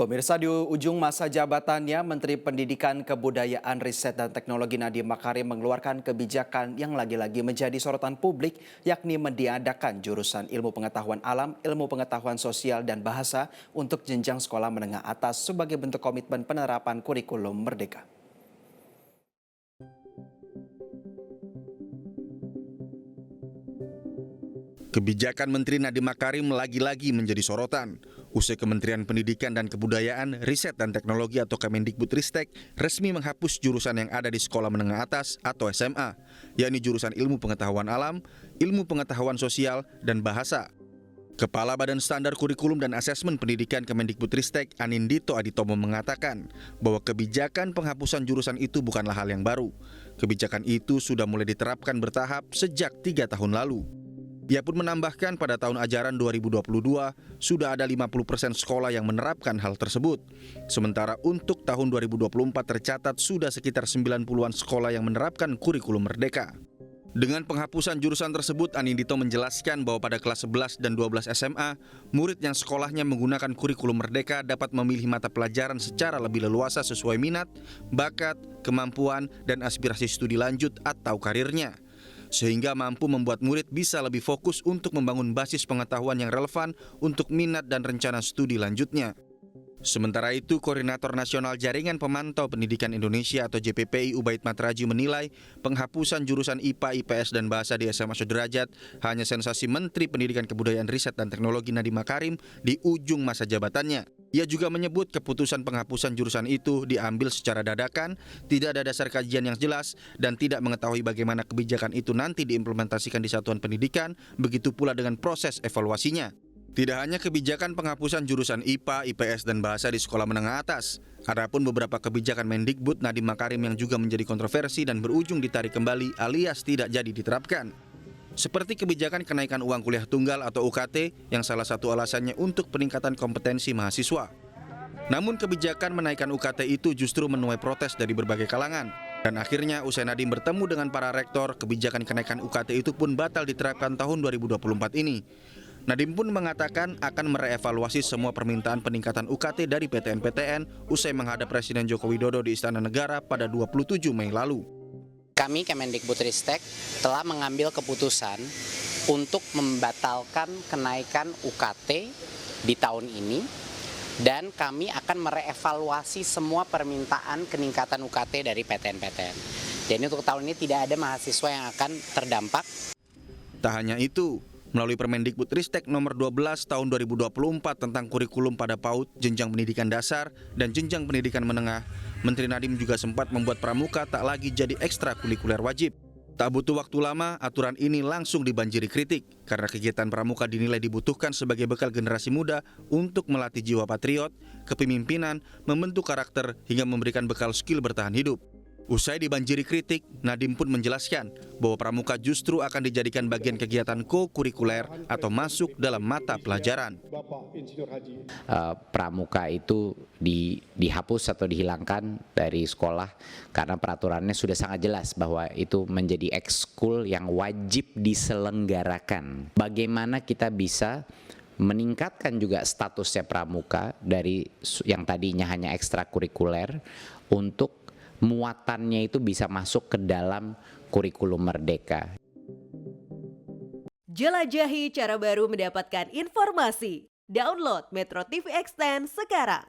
Pemirsa, di ujung masa jabatannya, Menteri Pendidikan, Kebudayaan, Riset dan Teknologi Nadiem Makarim mengeluarkan kebijakan yang lagi-lagi menjadi sorotan publik, yakni meniadakan jurusan Ilmu Pengetahuan Alam, Ilmu Pengetahuan Sosial dan Bahasa untuk jenjang sekolah menengah atas sebagai bentuk komitmen penerapan kurikulum merdeka. Kebijakan Menteri Nadiem Makarim lagi-lagi menjadi sorotan. Usai Kementerian Pendidikan dan Kebudayaan, Riset dan Teknologi atau Kemendikbudristek resmi menghapus jurusan yang ada di sekolah menengah atas atau SMA, yakni jurusan Ilmu Pengetahuan Alam, Ilmu Pengetahuan Sosial, dan Bahasa. Kepala Badan Standar Kurikulum dan Asesmen Pendidikan Kemendikbudristek Anindito Aditomo mengatakan bahwa kebijakan penghapusan jurusan itu bukanlah hal yang baru. Kebijakan itu sudah mulai diterapkan bertahap sejak 3 tahun lalu. Ia pun menambahkan pada tahun ajaran 2022 sudah ada 50% sekolah yang menerapkan hal tersebut. Sementara untuk tahun 2024 tercatat sudah sekitar 90-an sekolah yang menerapkan kurikulum merdeka. Dengan penghapusan jurusan tersebut, Anindito menjelaskan bahwa pada kelas 11 dan 12 SMA, murid yang sekolahnya menggunakan kurikulum merdeka dapat memilih mata pelajaran secara lebih leluasa sesuai minat, bakat, kemampuan, dan aspirasi studi lanjut atau karirnya, sehingga mampu membuat murid bisa lebih fokus untuk membangun basis pengetahuan yang relevan untuk minat dan rencana studi lanjutnya. Sementara itu, Koordinator Nasional Jaringan Pemantau Pendidikan Indonesia atau JPPI Ubaid Matraji menilai penghapusan jurusan IPA, IPS, dan Bahasa di SMA Sederajat hanya sensasi Menteri Pendidikan Kebudayaan Riset dan Teknologi Nadiem Makarim di ujung masa jabatannya. Ia juga menyebut keputusan penghapusan jurusan itu diambil secara dadakan, tidak ada dasar kajian yang jelas, dan tidak mengetahui bagaimana kebijakan itu nanti diimplementasikan di satuan pendidikan, begitu pula dengan proses evaluasinya. Tidak hanya kebijakan penghapusan jurusan IPA, IPS, dan Bahasa di sekolah menengah atas, adapun beberapa kebijakan Mendikbud Nadiem Makarim yang juga menjadi kontroversi dan berujung ditarik kembali alias tidak jadi diterapkan. Seperti kebijakan kenaikan uang kuliah tunggal atau UKT yang salah satu alasannya untuk peningkatan kompetensi mahasiswa. Namun kebijakan menaikkan UKT itu justru menuai protes dari berbagai kalangan. Dan akhirnya usai Nadiem bertemu dengan para rektor, kebijakan kenaikan UKT itu pun batal diterapkan tahun 2024 ini. Nadiem pun mengatakan akan merevaluasi semua permintaan peningkatan UKT dari PTN-PTN usai menghadap Presiden Joko Widodo di Istana Negara pada 27 Mei lalu. Kami Kemendikbudristek telah mengambil keputusan untuk membatalkan kenaikan UKT di tahun ini dan kami akan merevaluasi semua permintaan peningkatan UKT dari PTN-PTN. Jadi untuk tahun ini tidak ada mahasiswa yang akan terdampak. Tak hanya itu, melalui Permendikbudristek nomor 12 tahun 2024 tentang kurikulum pada PAUD, jenjang pendidikan dasar, dan jenjang pendidikan menengah, Menteri Nadiem juga sempat membuat pramuka tak lagi jadi ekstrakurikuler wajib. Tak butuh waktu lama, aturan ini langsung dibanjiri kritik karena kegiatan pramuka dinilai dibutuhkan sebagai bekal generasi muda untuk melatih jiwa patriot, kepemimpinan, membentuk karakter, hingga memberikan bekal skill bertahan hidup. Usai dibanjiri kritik, Nadiem pun menjelaskan bahwa pramuka justru akan dijadikan bagian kegiatan ko-kurikuler atau masuk dalam mata pelajaran. Pramuka itu dihapus atau dihilangkan dari sekolah karena peraturannya sudah sangat jelas bahwa itu menjadi ekskul yang wajib diselenggarakan. Bagaimana kita bisa meningkatkan juga statusnya pramuka dari yang tadinya hanya ekstrakurikuler untuk muatannya itu bisa masuk ke dalam kurikulum merdeka. Jelajahi cara baru mendapatkan informasi. Download Metro TV Extend sekarang.